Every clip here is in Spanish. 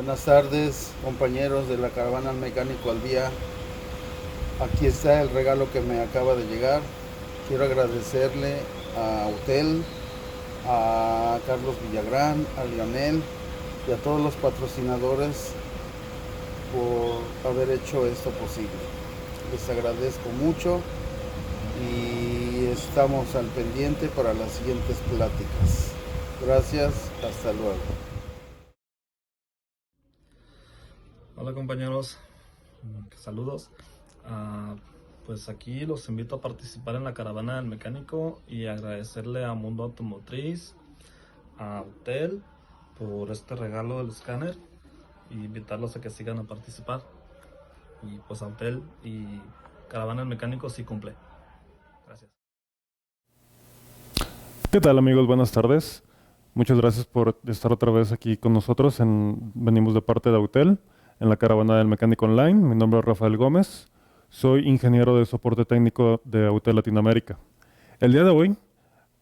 Buenas tardes, compañeros de la Caravana al Mecánico al Día. Aquí está el regalo que me acaba de llegar. Quiero agradecerle a Utel, a Carlos Villagrán, a Lionel y a todos los patrocinadores por haber hecho esto posible. Les agradezco mucho y estamos al pendiente para las siguientes pláticas. Gracias, hasta luego. Hola compañeros, saludos. Ah, pues aquí los invito a participar en la caravana del mecánico y agradecerle a Mundo Automotriz, a Hotel por este regalo del escáner y invitarlos a que sigan a participar. Y pues a Hotel y caravana del mecánico sí cumple. Gracias. ¿Qué tal amigos? Buenas tardes. Muchas gracias por estar otra vez aquí con nosotros. Venimos de parte de Autel en la caravana del mecánico online. Mi nombre es Rafael Gómez. Soy ingeniero de soporte técnico de Autel Latinoamérica. El día de hoy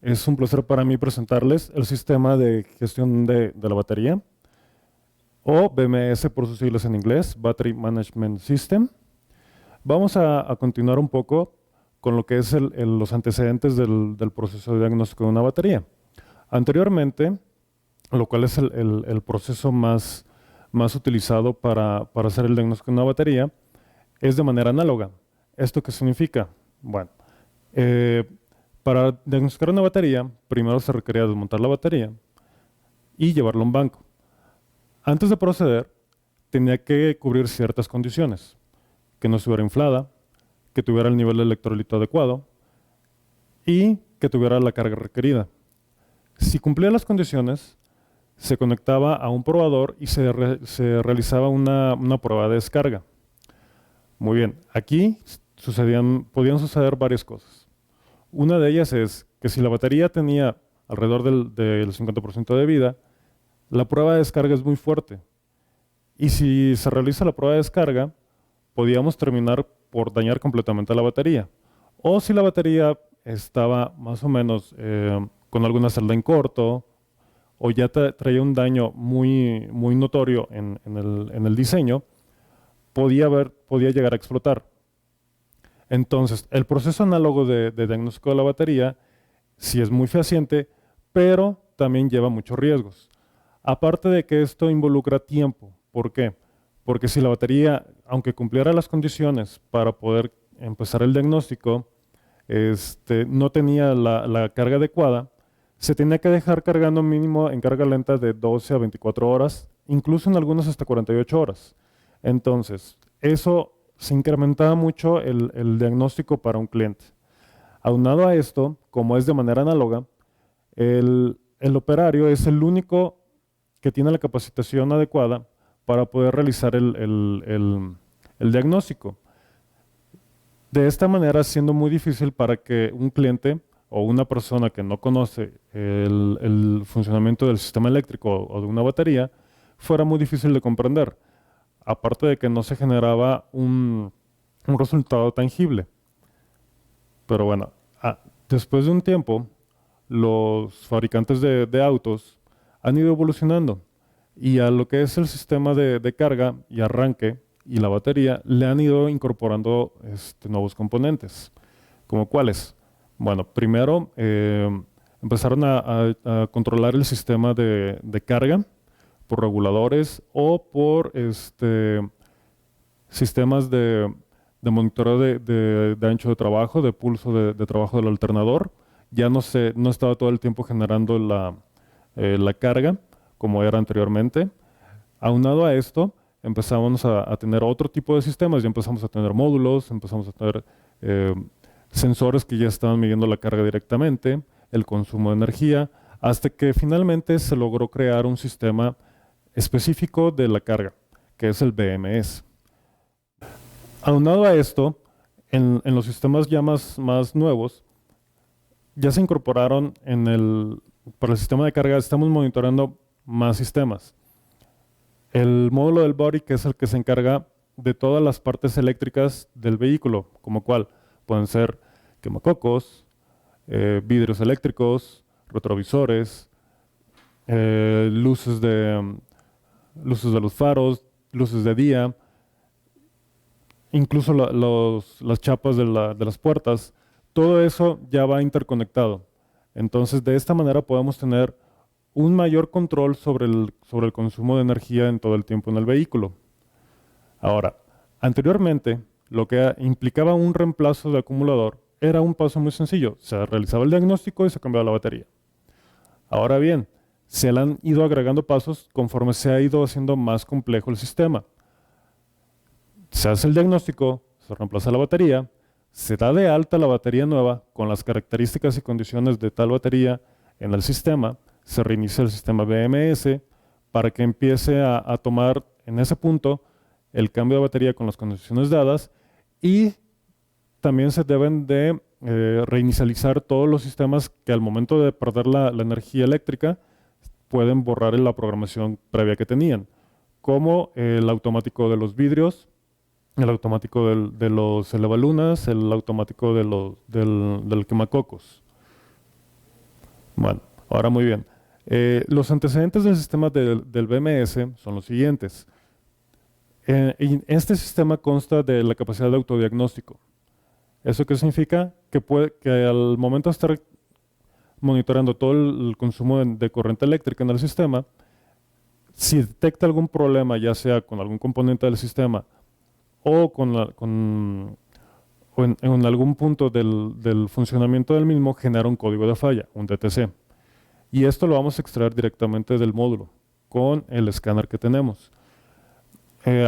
es un placer para mí presentarles el sistema de gestión de la batería, o BMS por sus siglas en inglés, Battery Management System. Vamos a continuar un poco con lo que es los antecedentes del proceso de diagnóstico de una batería. Anteriormente, lo cual es el proceso más utilizado para hacer el diagnóstico de una batería, es de manera análoga. ¿Esto qué significa? Bueno, para diagnosticar una batería, primero se requería desmontar la batería y llevarla a un banco. Antes de proceder, tenía que cubrir ciertas condiciones: que no estuviera inflada, que tuviera el nivel de electrolito adecuado y que tuviera la carga requerida. Si cumplía las condiciones, se conectaba a un probador y se realizaba una prueba de descarga. Muy bien, aquí podían suceder varias cosas. Una de ellas es que si la batería tenía alrededor del 50% de vida, la prueba de descarga es muy fuerte. Y si se realiza la prueba de descarga, podíamos terminar por dañar completamente la batería. O si la batería estaba más o menos con alguna celda en corto, o ya traía un daño muy notorio en el diseño, podía llegar a explotar. Entonces, el proceso análogo de diagnóstico de la batería sí es muy fehaciente, pero también lleva muchos riesgos. Aparte de que esto involucra tiempo. ¿Por qué? Porque si la batería, aunque cumpliera las condiciones para poder empezar el diagnóstico, no tenía la carga adecuada, se tenía que dejar cargando mínimo en carga lenta de 12 a 24 horas, incluso en algunas hasta 48 horas. Entonces, eso se incrementaba mucho el diagnóstico para un cliente. Aunado a esto, como es de manera análoga, el operario es el único que tiene la capacitación adecuada para poder realizar el diagnóstico. De esta manera, siendo muy difícil para que un cliente o una persona que no conoce el funcionamiento del sistema eléctrico o de una batería, fuera muy difícil de comprender. Aparte de que no se generaba un resultado tangible. Pero bueno, después de un tiempo, los fabricantes de autos han ido evolucionando y a lo que es el sistema de carga y arranque y la batería le han ido incorporando nuevos componentes. ¿Como cuáles? Bueno, primero empezaron a controlar el sistema de carga por reguladores o por sistemas de monitoreo de ancho de trabajo, de pulso de trabajo del alternador. Ya no estaba todo el tiempo generando la carga como era anteriormente. Aunado a esto, empezamos a tener otro tipo de sistemas, ya empezamos a tener módulos, empezamos a tener sensores que ya estaban midiendo la carga directamente, el consumo de energía, hasta que finalmente se logró crear un sistema específico de la carga, que es el BMS. Aunado a esto, en los sistemas ya más nuevos, ya se incorporaron para el sistema de carga, estamos monitoreando más sistemas. El módulo del body, que es el que se encarga de todas las partes eléctricas del vehículo, como cual pueden ser quemacocos, vidrios eléctricos, retrovisores, luces luces de los faros, luces de día, incluso las chapas de las puertas, todo eso ya va interconectado. Entonces, de esta manera podemos tener un mayor control sobre el consumo de energía en todo el tiempo en el vehículo. Ahora, anteriormente, lo que implicaba un reemplazo de acumulador era un paso muy sencillo. Se realizaba el diagnóstico y se cambiaba la batería. Ahora bien, se le han ido agregando pasos conforme se ha ido haciendo más complejo el sistema. Se hace el diagnóstico, se reemplaza la batería, se da de alta la batería nueva con las características y condiciones de tal batería en el sistema, se reinicia el sistema BMS para que empiece a tomar en ese punto el cambio de batería con las condiciones dadas, y también se deben de reinicializar todos los sistemas que al momento de perder la energía eléctrica pueden borrar la programación previa que tenían, como el automático de los vidrios, el automático de los elevalunas, el automático del quemacocos. Bueno, ahora muy bien. Los antecedentes del sistema del BMS son los siguientes. Este sistema consta de la capacidad de autodiagnóstico. ¿Eso qué significa? Que al momento de estar monitoreando todo el consumo de corriente eléctrica en el sistema, si detecta algún problema, ya sea con algún componente del sistema o en algún punto del funcionamiento del mismo, genera un código de falla, un DTC. Y esto lo vamos a extraer directamente del módulo con el escáner que tenemos.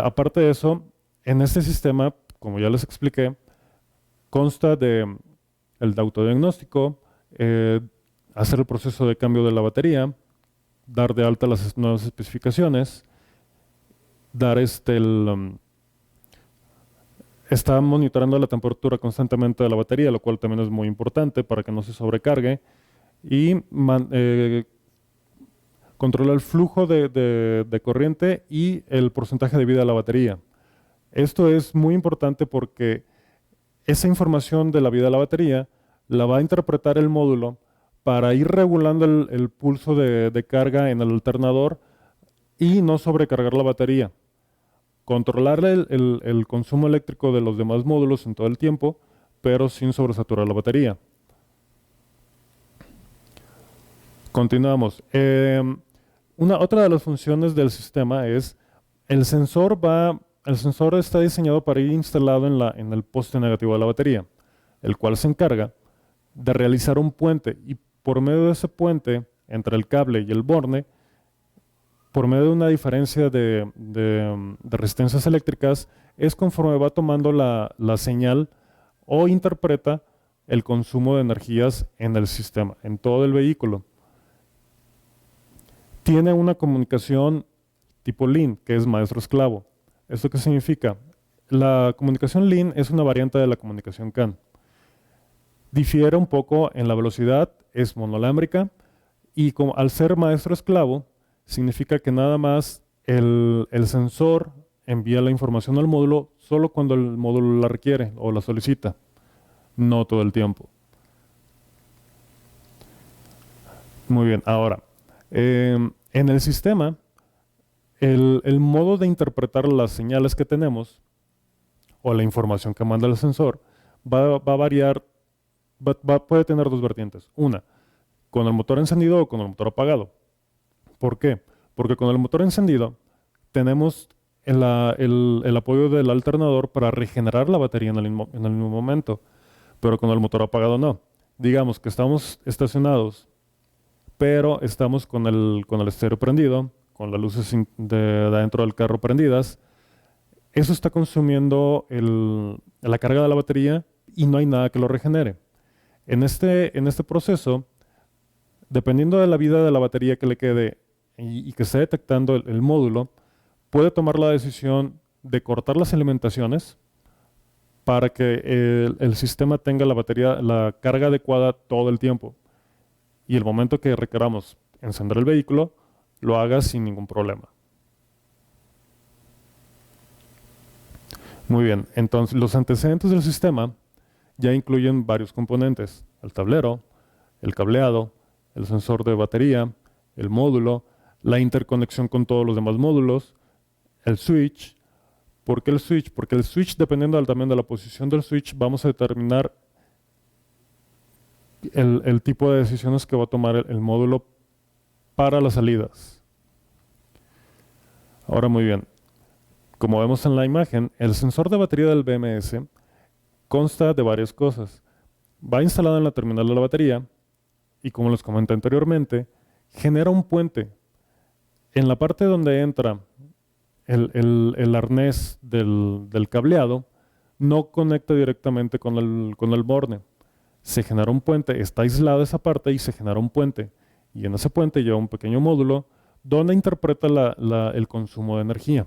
Aparte de eso, en este sistema, como ya les expliqué, consta de el autodiagnóstico, hacer el proceso de cambio de la batería, dar de alta las nuevas especificaciones, está monitoreando la temperatura constantemente de la batería, lo cual también es muy importante para que no se sobrecargue, y controla el flujo de corriente y el porcentaje de vida de la batería. Esto es muy importante porque esa información de la vida de la batería la va a interpretar el módulo para ir regulando el pulso de carga en el alternador y no sobrecargar la batería. Controlar el consumo eléctrico de los demás módulos en todo el tiempo, pero sin sobresaturar la batería. Continuamos. Otra de las funciones del sistema es el sensor está diseñado para ir instalado en el poste negativo de la batería, el cual se encarga de realizar un puente, y por medio de ese puente entre el cable y el borne, por medio de una diferencia de resistencias eléctricas, es conforme va tomando la señal o interpreta el consumo de energías en el sistema, en todo el vehículo. Tiene una comunicación tipo LIN, que es maestro-esclavo. ¿Esto qué significa? La comunicación LIN es una variante de la comunicación CAN. Difiere un poco en la velocidad, es monolámbrica, y al ser maestro-esclavo, significa que nada más el sensor envía la información al módulo solo cuando el módulo la requiere o la solicita, no todo el tiempo. Muy bien, ahora, en el sistema, el modo de interpretar las señales que tenemos o la información que manda el sensor va a variar, puede tener dos vertientes. Una, con el motor encendido o con el motor apagado. ¿Por qué? Porque con el motor encendido tenemos el apoyo del alternador para regenerar la batería en el mismo momento, pero con el motor apagado no. Digamos que estamos estacionados, pero estamos con el estéreo prendido, con las luces de adentro del carro prendidas. Eso está consumiendo la carga de la batería y no hay nada que lo regenere. En este proceso, dependiendo de la vida de la batería que le quede y que esté detectando el módulo, puede tomar la decisión de cortar las alimentaciones para que el sistema tenga la carga adecuada todo el tiempo. Y el momento que requeramos encender el vehículo, lo haga sin ningún problema. Muy bien, entonces los antecedentes del sistema ya incluyen varios componentes: el tablero, el cableado, el sensor de batería, el módulo, la interconexión con todos los demás módulos, el switch. ¿Por qué el switch? Porque el switch, dependiendo también de la posición del switch, vamos a determinar el tipo de decisiones que va a tomar el módulo para las salidas. Ahora muy bien, como vemos en la imagen, el sensor de batería del BMS consta de varias cosas. Va instalado en la terminal de la batería y, como les comenté anteriormente, genera un puente. En la parte donde entra el arnés del cableado, no conecta directamente con el borne. Se genera un puente, está aislada esa parte y se genera un puente. Y en ese puente lleva un pequeño módulo donde interpreta el consumo de energía.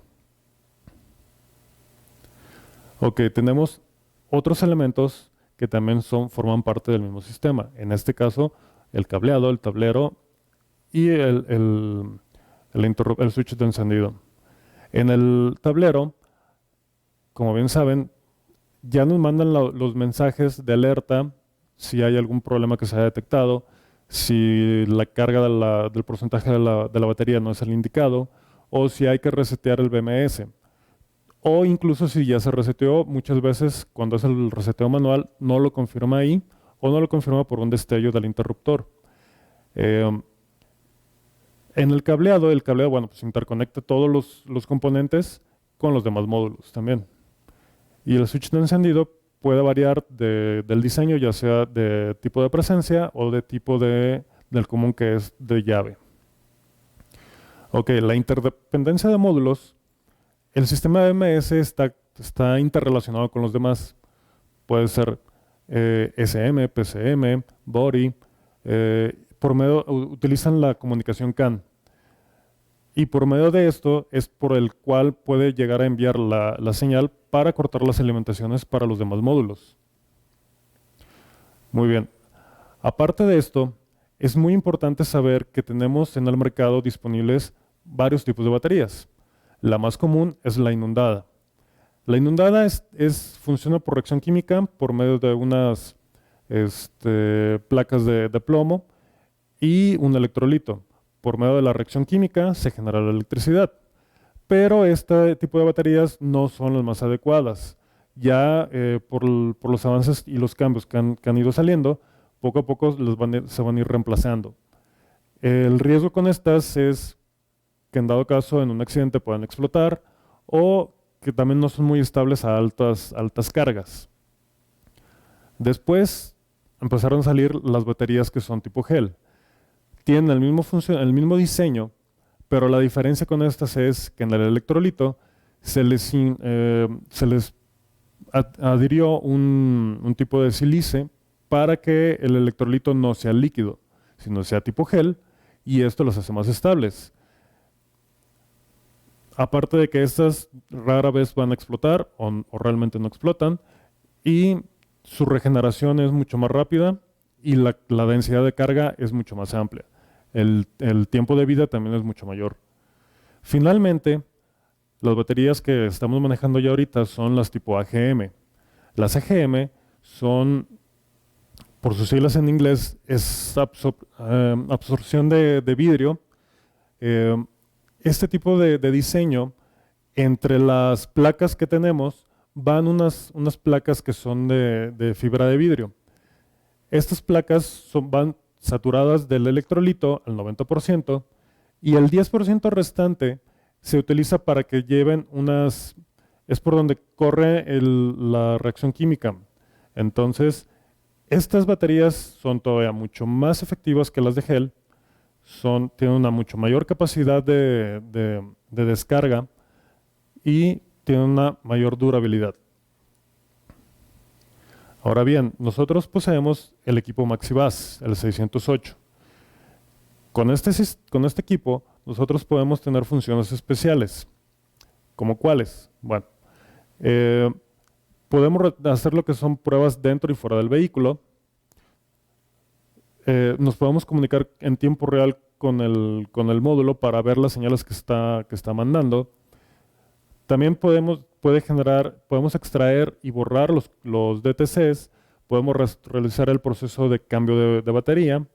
Ok, tenemos otros elementos que también forman parte del mismo sistema. En este caso, el cableado, el tablero y el switch de encendido. En el tablero, como bien saben, ya nos mandan los mensajes de alerta si hay algún problema que se haya detectado, si la carga del porcentaje de la batería no es el indicado, o si hay que resetear el BMS. O incluso si ya se reseteó, muchas veces cuando es el reseteo manual no lo confirma ahí o no lo confirma por un destello del interruptor. En el cableado, bueno, pues interconecta todos los componentes con los demás módulos también. Y el switch de encendido puede variar del diseño, ya sea de tipo de presencia o de tipo del común, que es de llave. Ok, la interdependencia de módulos. El sistema de BMS está interrelacionado con los demás. Puede ser SM, PCM, Body. Utilizan la comunicación CAN. Y por medio de esto es por el cual puede llegar a enviar la señal para cortar las alimentaciones para los demás módulos. Muy bien. Aparte de esto, es muy importante saber que tenemos en el mercado disponibles varios tipos de baterías. La más común es la inundada. La inundada funciona por reacción química por medio de unas placas de plomo y un electrolito. Por medio de la reacción química se genera la electricidad. Pero este tipo de baterías no son las más adecuadas. Ya por los avances y los cambios que han ido saliendo, poco a poco se van a ir reemplazando. El riesgo con estas es que en dado caso en un accidente puedan explotar o que también no son muy estables a altas cargas. Después empezaron a salir las baterías que son tipo gel. Tienen el mismo diseño, pero la diferencia con estas es que en el electrolito se les adhirió un tipo de sílice para que el electrolito no sea líquido, sino sea tipo gel, y esto los hace más estables. Aparte de que estas rara vez van a explotar o realmente no explotan, y su regeneración es mucho más rápida y la densidad de carga es mucho más amplia. El tiempo de vida también es mucho mayor. Finalmente, las baterías que estamos manejando ya ahorita son las tipo AGM. Las AGM son, por sus siglas en inglés, es absorción de vidrio. Este tipo de diseño, entre las placas que tenemos, van unas placas que son de fibra de vidrio. Estas placas van saturadas del electrolito al 90% y el 10% restante se utiliza para que lleven es por donde corre la reacción química. Entonces, estas baterías son todavía mucho más efectivas que las de gel, tienen una mucho mayor capacidad de descarga y tienen una mayor durabilidad. Ahora bien, nosotros poseemos el equipo MaxiBus, el 608. Con este equipo, nosotros podemos tener funciones especiales. ¿Como cuáles? Bueno, podemos hacer lo que son pruebas dentro y fuera del vehículo. Nos podemos comunicar en tiempo real con el módulo para ver las señales que está mandando. También podemos extraer y borrar los DTCs, podemos realizar el proceso de cambio de batería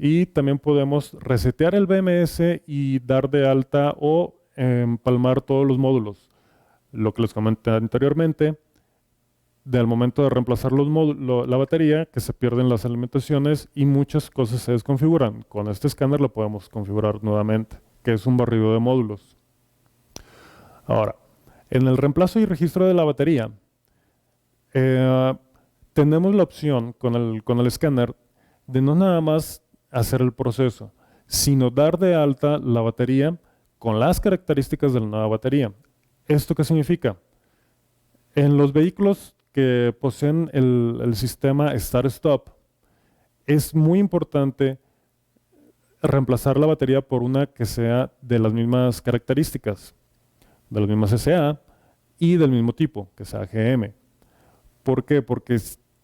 Y también podemos resetear el BMS y dar de alta o empalmar todos los módulos. Lo que les comenté anteriormente, del momento de reemplazar la batería, que se pierden las alimentaciones y muchas cosas se desconfiguran. Con este escáner lo podemos configurar nuevamente, que es un barrido de módulos. Ahora, en el reemplazo y registro de la batería, tenemos la opción con el escáner de no nada más hacer el proceso, sino dar de alta la batería con las características de la nueva batería. ¿Esto qué significa? En los vehículos que poseen el sistema Start-Stop, es muy importante reemplazar la batería por una que sea de las mismas características, de las mismas SA y del mismo tipo, que sea GM. ¿Por qué? Porque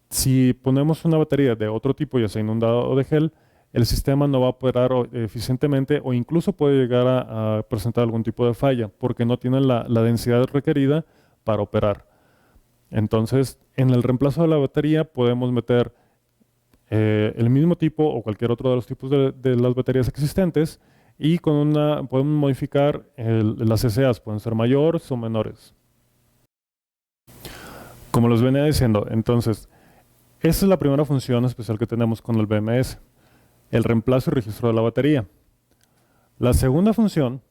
si ponemos una batería de otro tipo, ya sea inundado o de gel, el sistema no va a operar eficientemente o incluso puede llegar a presentar algún tipo de falla porque no tiene la densidad requerida para operar. Entonces, en el reemplazo de la batería podemos meter el mismo tipo o cualquier otro de los tipos de las baterías existentes y podemos modificar las SAs, pueden ser mayores o menores. Como les venía diciendo, entonces, esa es la primera función especial que tenemos con el BMS, el reemplazo y registro de la batería. La segunda función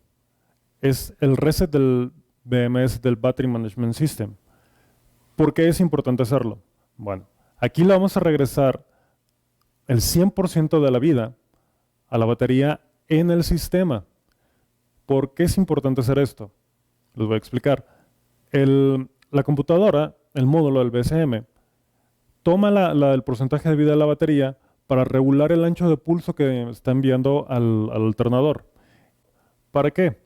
es el reset del BMS, del Battery Management System. ¿Por qué es importante hacerlo? Bueno, aquí le vamos a regresar el 100% de la vida a la batería en el sistema. ¿Por qué es importante hacer esto? Les voy a explicar. La computadora, el módulo del BSM, toma el porcentaje de vida de la batería para regular el ancho de pulso que está enviando al alternador. ¿Para qué?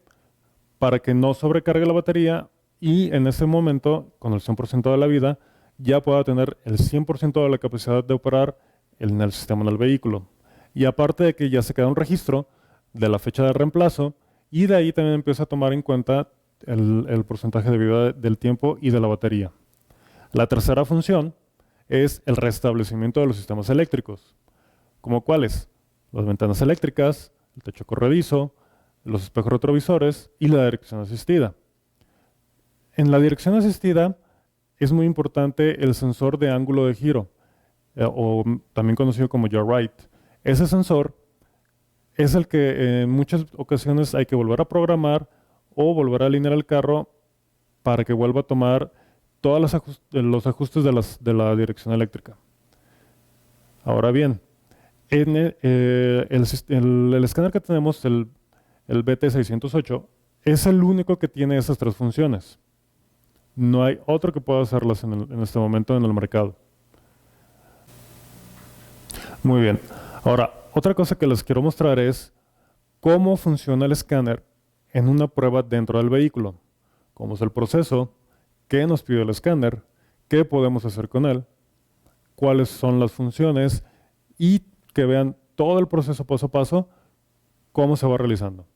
Para que no sobrecargue la batería y en ese momento, con el 100% de la vida, ya pueda tener el 100% de la capacidad de operar en el sistema del vehículo. Y aparte de que ya se queda un registro de la fecha de reemplazo y de ahí también empieza a tomar en cuenta el porcentaje de vida del tiempo y de la batería. La tercera función es el restablecimiento de los sistemas eléctricos. ¿Como cuáles? Las ventanas eléctricas, el techo corredizo, los espejos retrovisores y la dirección asistida. En la dirección asistida es muy importante el sensor de ángulo de giro, o también conocido como yaw right. Ese sensor es el que en muchas ocasiones hay que volver a programar o volver a alinear el carro para que vuelva a tomar todos los ajustes de la dirección eléctrica. Ahora bien, en el escáner que tenemos, el BT608, es el único que tiene esas tres funciones. No hay otro que pueda hacerlas en este momento en el mercado. Muy bien. Ahora, otra cosa que les quiero mostrar es cómo funciona el escáner en una prueba dentro del vehículo. Cómo es el proceso, qué nos pide el escáner, qué podemos hacer con él, cuáles son las funciones y que vean todo el proceso paso a paso, cómo se va realizando.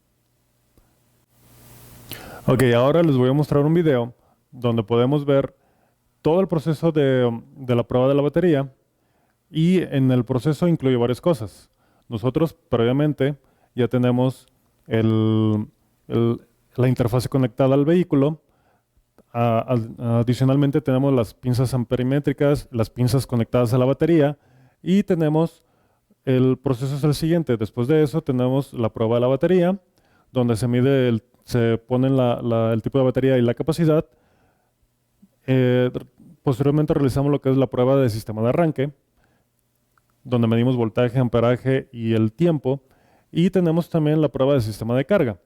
Ok, ahora les voy a mostrar un video donde podemos ver todo el proceso de la prueba de la batería y en el proceso incluye varias cosas. Nosotros previamente ya tenemos la interfase conectada al vehículo. Adicionalmente tenemos las pinzas amperimétricas, las pinzas conectadas a la batería y tenemos el proceso es el siguiente. Después de eso tenemos la prueba de la batería donde se ponen el tipo de batería y la capacidad. Posteriormente realizamos lo que es la prueba de sistema de arranque, donde medimos voltaje, amperaje y el tiempo. Y tenemos también la prueba de sistema de carga.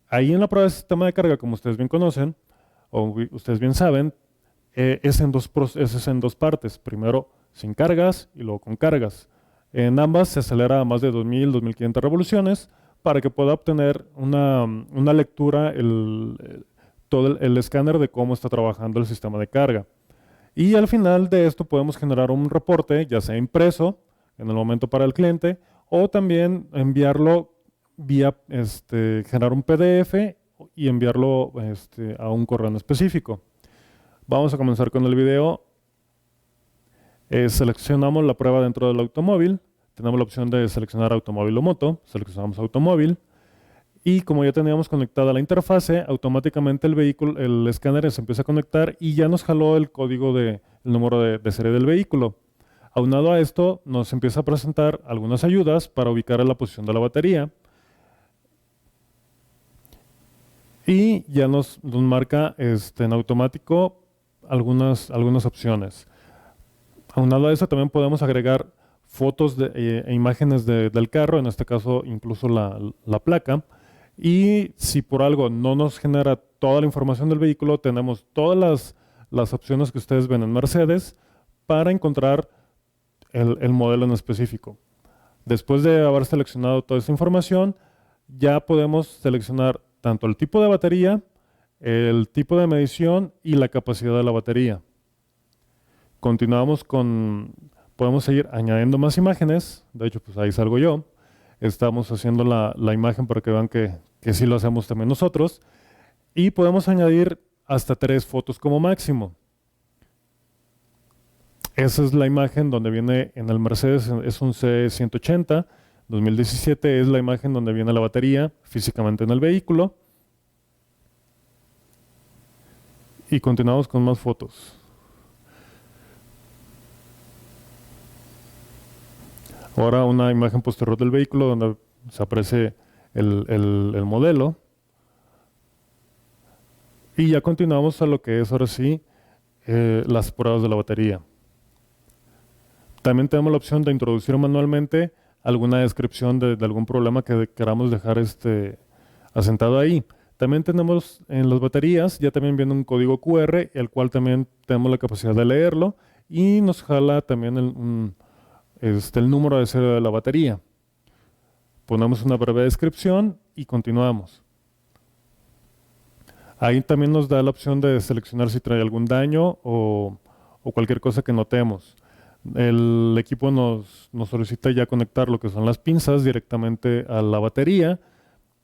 Ahí en la prueba de sistema de carga, como ustedes bien conocen, o ustedes bien saben, es en dos partes. Primero sin cargas y luego con cargas. En ambas se acelera a más de 2000, 2500 revoluciones para que pueda obtener una lectura todo el escáner de cómo está trabajando el sistema de carga. Y al final de esto podemos generar un reporte, ya sea impreso en el momento para el cliente, o también enviarlo vía, generar un PDF y enviarlo a un correo en específico. Vamos a comenzar con el video. Seleccionamos la prueba dentro del automóvil, tenemos la opción de seleccionar automóvil o moto, seleccionamos automóvil, y como ya teníamos conectada la interfase, automáticamente el escáner se empieza a conectar y ya nos jaló el código el número de serie del vehículo. Aunado a esto, nos empieza a presentar algunas ayudas para ubicar la posición de la batería. Y ya nos marca en automático algunas opciones. Aunado a eso, también podemos agregar fotos e imágenes del carro, en este caso incluso la placa. Y si por algo no nos genera toda la información del vehículo, tenemos todas las opciones que ustedes ven en Mercedes para encontrar el modelo en específico. Después de haber seleccionado toda esta información, ya podemos seleccionar tanto el tipo de batería, el tipo de medición y la capacidad de la batería. Continuamos podemos seguir añadiendo más imágenes. De hecho, pues ahí salgo yo. Estamos haciendo la imagen para que vean que sí lo hacemos también nosotros. Y podemos añadir hasta 3 fotos como máximo. Esa es la imagen donde viene en el Mercedes, es un C180 2017, es la imagen donde viene la batería físicamente en el vehículo. Y continuamos con más fotos. Ahora una imagen posterior del vehículo donde se aparece el modelo. Y ya continuamos a lo que es ahora sí las pruebas de la batería. También tenemos la opción de introducir manualmente alguna descripción de algún problema que queramos dejar asentado ahí. También tenemos en las baterías, ya también viene un código QR, el cual también tenemos la capacidad de leerlo y nos jala también el número de serie de la batería. Ponemos una breve descripción y continuamos. Ahí también nos da la opción de seleccionar si trae algún daño o cualquier cosa que notemos. El equipo nos solicita ya conectar lo que son las pinzas directamente a la batería.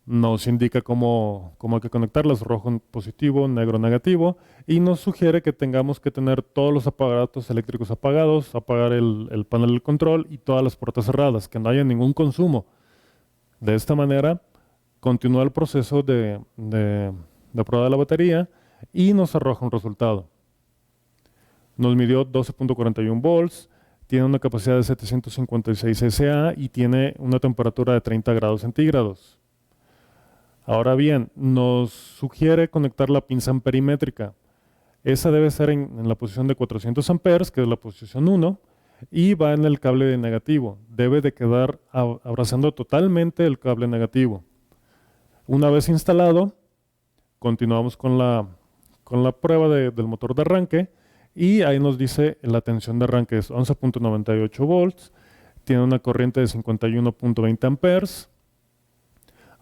Nos indica cómo hay que conectarlas, rojo positivo, negro negativo, y nos sugiere que tengamos que tener todos los aparatos eléctricos apagados, apagar el panel de control y todas las puertas cerradas, que no haya ningún consumo. De esta manera, continúa el proceso de prueba de la batería y nos arroja un resultado. Nos midió 12.41 volts, tiene una capacidad de 756 SA y tiene una temperatura de 30 grados centígrados. Ahora bien, nos sugiere conectar la pinza amperimétrica. Esa debe estar en la posición de 400 amperes, que es la posición 1, y va en el cable de negativo. Debe de quedar abrazando totalmente el cable negativo. Una vez instalado, continuamos con la prueba del motor de arranque y ahí nos dice la tensión de arranque es 11.98 volts, tiene una corriente de 51.20 amperes.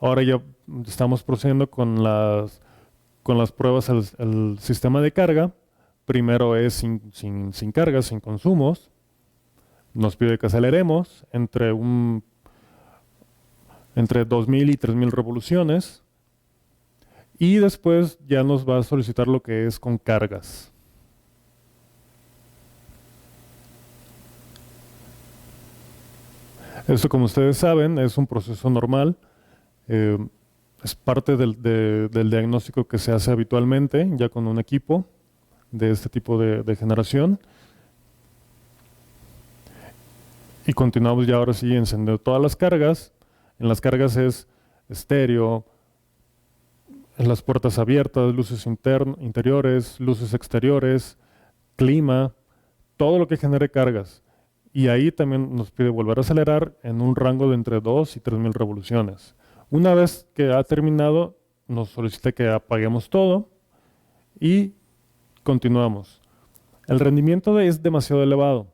Ahora ya estamos procediendo con las pruebas al sistema de carga. Primero es sin cargas, sin consumos. Nos pide que aceleremos entre 2000 y 3000 revoluciones. Y después ya nos va a solicitar lo que es con cargas. Esto, como ustedes saben, es un proceso normal. Es parte del diagnóstico que se hace habitualmente, ya con un equipo de este tipo de generación. Y continuamos ya ahora sí encendiendo todas las cargas. En las cargas es estéreo, las puertas abiertas, luces interiores, luces exteriores, clima, todo lo que genere cargas. Y ahí también nos pide volver a acelerar en un rango de entre 2 y 3000 revoluciones. Una vez que ha terminado, nos solicita que apaguemos todo y continuamos. El rendimiento es demasiado elevado.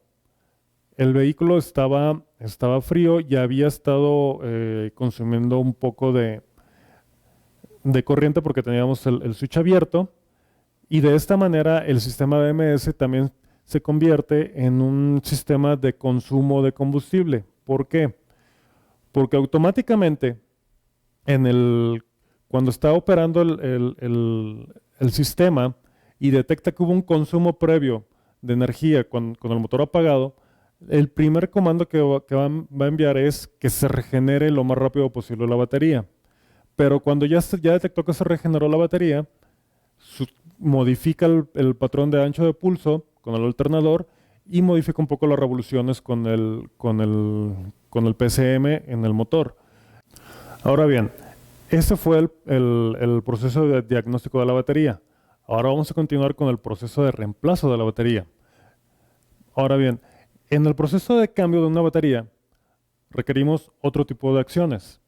El vehículo estaba frío y había estado consumiendo un poco de corriente porque teníamos el switch abierto, y de esta manera el sistema BMS también se convierte en un sistema de consumo de combustible. ¿Por qué? Porque automáticamente cuando está operando el sistema y detecta que hubo un consumo previo de energía con el motor apagado, El primer comando que va a enviar es que se regenere lo más rápido posible la batería. Pero cuando ya detectó que se regeneró la batería, modifica el patrón de ancho de pulso con el alternador y modifica un poco las revoluciones con el PCM en el motor. Ahora bien, ese fue el proceso de diagnóstico de la batería. Ahora vamos a continuar con el proceso de reemplazo de la batería. Ahora bien, en el proceso de cambio de una batería requerimos otro tipo de acciones.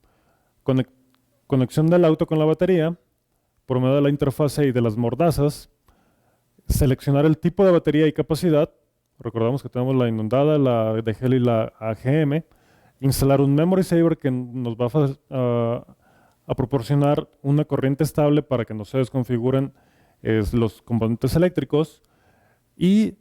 Conexión del auto con la batería, por medio de la interfase y de las mordazas, seleccionar el tipo de batería y capacidad. Recordamos que tenemos la inundada, la de gel y la AGM. Instalar un memory saver que nos va a proporcionar una corriente estable para que no se desconfiguren los componentes eléctricos y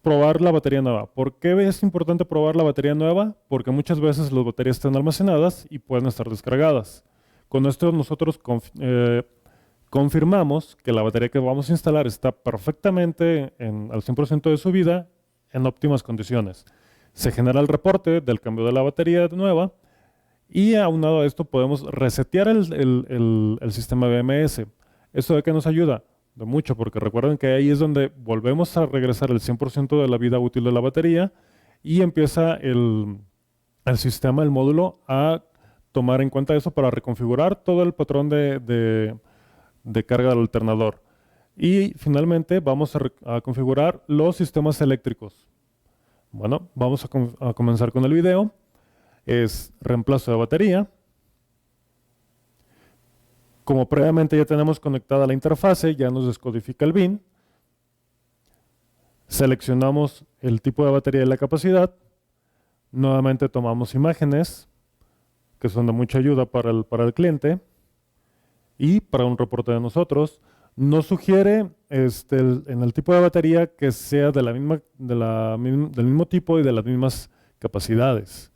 probar la batería nueva. ¿Por qué es importante probar la batería nueva? Porque muchas veces las baterías están almacenadas y pueden estar descargadas. Con esto nosotros confirmamos que la batería que vamos a instalar está perfectamente al 100% de su vida en óptimas condiciones. Se genera el reporte del cambio de la batería nueva y aunado a esto podemos resetear el sistema BMS. ¿Esto de qué nos ayuda? De mucho, porque recuerden que ahí es donde volvemos a regresar el 100% de la vida útil de la batería y empieza el sistema, el módulo, a tomar en cuenta eso para reconfigurar todo el patrón de carga del alternador. Y finalmente vamos a configurar los sistemas eléctricos. Bueno, vamos a comenzar con el video. Es reemplazo de batería. Como previamente ya tenemos conectada la interfase, ya nos descodifica el bin. Seleccionamos el tipo de batería y la capacidad. Nuevamente tomamos imágenes, que son de mucha ayuda para el cliente. Y para un reporte de nosotros, nos sugiere en el tipo de batería que sea del mismo tipo y de las mismas capacidades.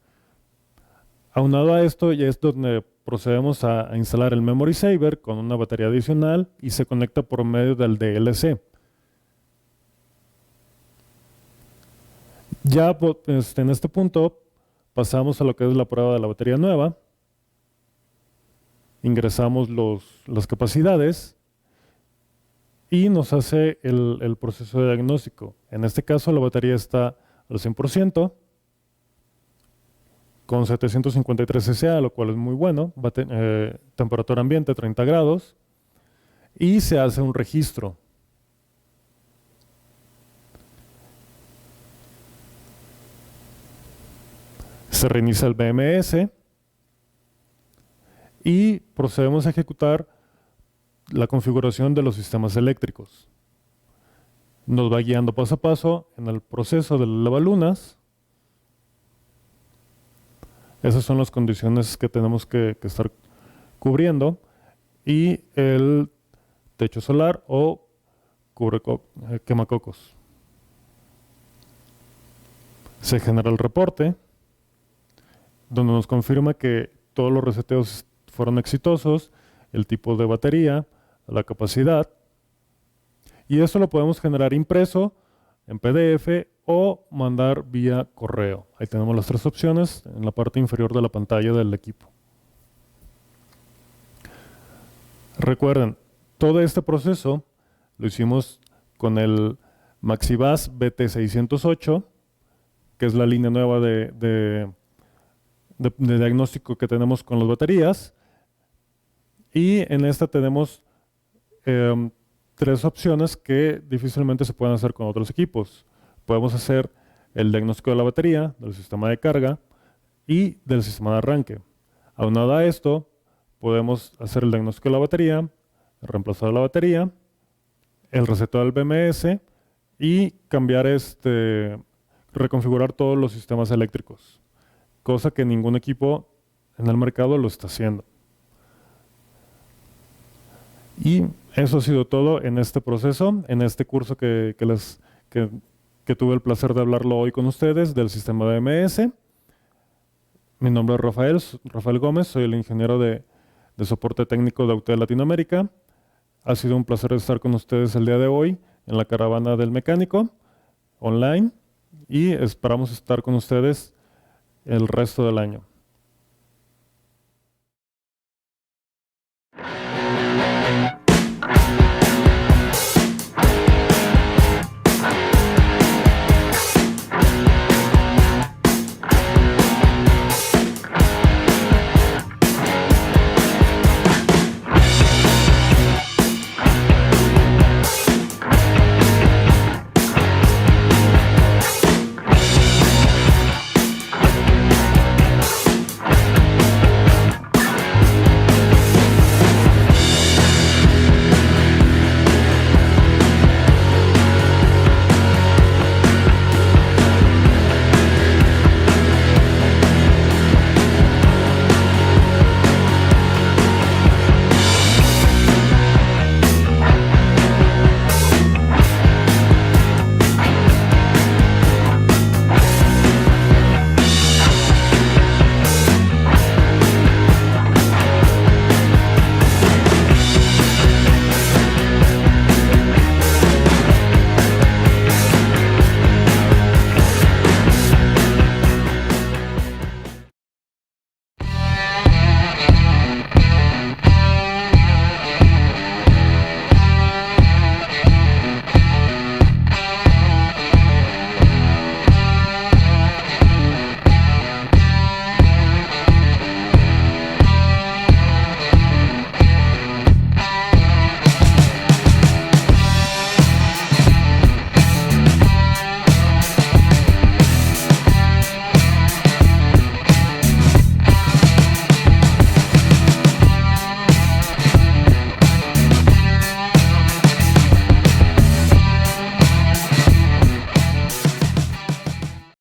Aunado a esto, ya es donde procedemos a instalar el Memory Saver con una batería adicional y se conecta por medio del DLC. Ya en este punto pasamos a lo que es la prueba de la batería nueva. Ingresamos las capacidades y nos hace el proceso de diagnóstico. En este caso la batería está al 100%, con 753 SA, lo cual es muy bueno, temperatura ambiente 30 grados, y se hace un registro. Se reinicia el BMS y procedemos a ejecutar la configuración de los sistemas eléctricos. Nos va guiando paso a paso en el proceso de las lavalunas. Esas son las condiciones que tenemos que estar cubriendo. Y el techo solar o quemacocos. Se genera el reporte, donde nos confirma que todos los reseteos fueron exitosos, el tipo de batería, la capacidad. Y eso lo podemos generar impreso en PDF o mandar vía correo. Ahí tenemos las tres opciones en la parte inferior de la pantalla del equipo. Recuerden, todo este proceso lo hicimos con el Maxibus BT608, que es la línea nueva de diagnóstico que tenemos con las baterías. Y en esta tenemos tres opciones que difícilmente se pueden hacer con otros equipos. Podemos hacer el diagnóstico de la batería, del sistema de carga y del sistema de arranque. Aunado a esto, podemos hacer el diagnóstico de la batería, el reemplazo de la batería, el reseteo del BMS y cambiar reconfigurar todos los sistemas eléctricos, cosa que ningún equipo en el mercado lo está haciendo. Y eso ha sido todo en este proceso, en este curso que tuve el placer de hablarlo hoy con ustedes del sistema BMS. Mi nombre es Rafael Gómez, soy el ingeniero de soporte técnico de Autel Latinoamérica. Ha sido un placer estar con ustedes el día de hoy en la caravana del mecánico online y esperamos estar con ustedes el resto del año.